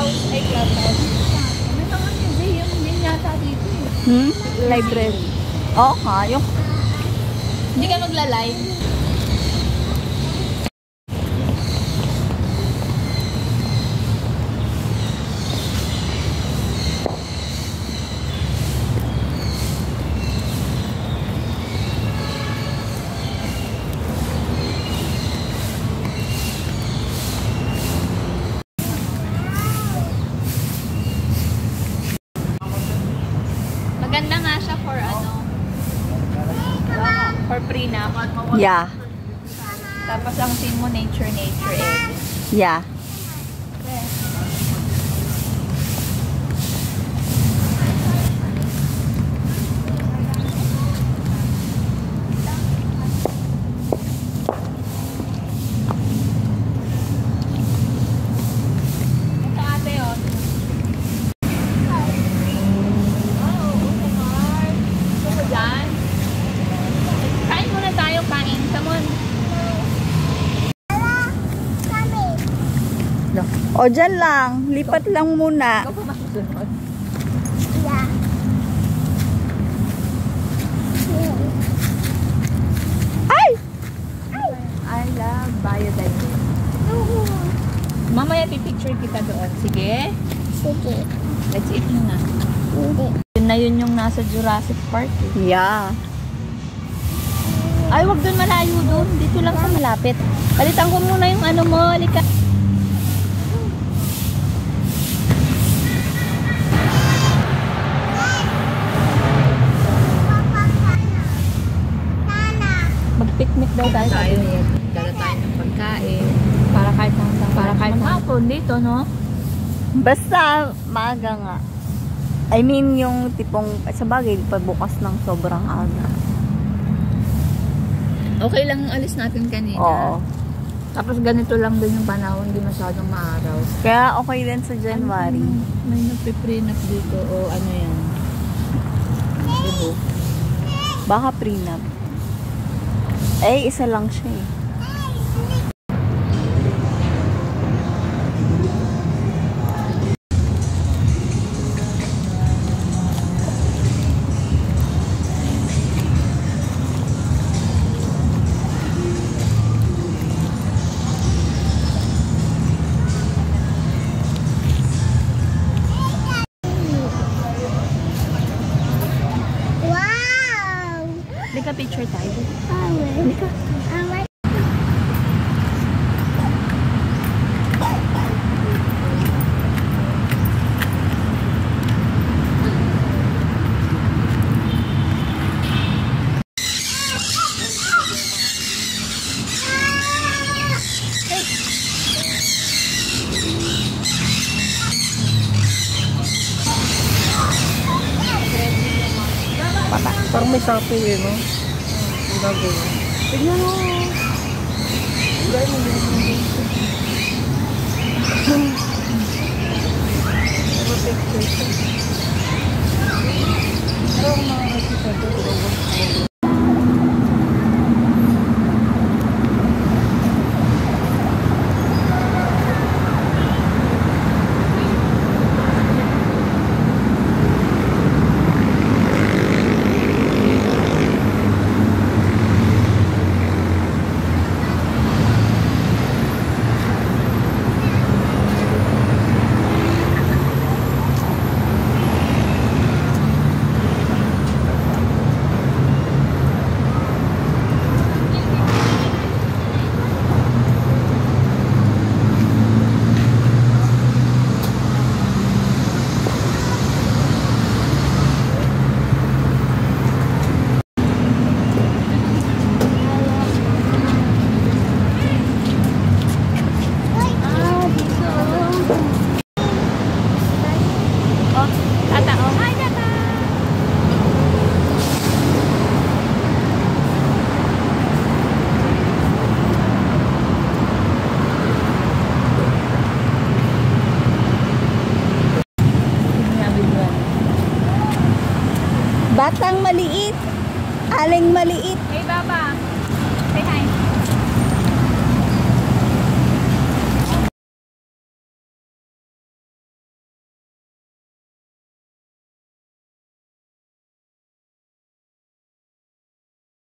Clubhouse. Ay, Clubhouse. May mga museum din yata dito eh. Library. Oo nga, yung... Hindi ka magla-live? Maganda nga siya for ano? For prenup. Yeah. Tapos ang scene mo nature eh. Yeah. Ito ate oh. Dyan. Kain muna tayo, kain. Come on. O, dyan lang. Lipat lang muna. Ikaw pa masusunod. Yeah. Ay! I love biodiversity. Mamaya pipicture kita doon. Sige. Sige. Let's eat muna. Hindi. Yun na yun yung nasa Jurassic Park eh. Yeah. Ay, wag doon malayo doon. Dito lang sa malapit. Palitan ko muna yung ano mo. Halika. Mag-picnic daw tayo. Dala tayo ng pagkain. Para kahit maghapon dito, no? Basta, maaga nga. I mean, yung tipong, sa bagay, pabukas ng sobrang aga. Okay lang yung alis natin kanina. Oo. Tapos ganito lang din yung panahon, hindi masyadong maaraw. Kaya okay din sa January. May nagpiprenup dito o ano yan. Dibo. Baka prenup. Eh, isa lang siya eh. Wow! Halika picture tayo. Halika. Parang may sapi eh, no? Ang gagawin. Tignan mo.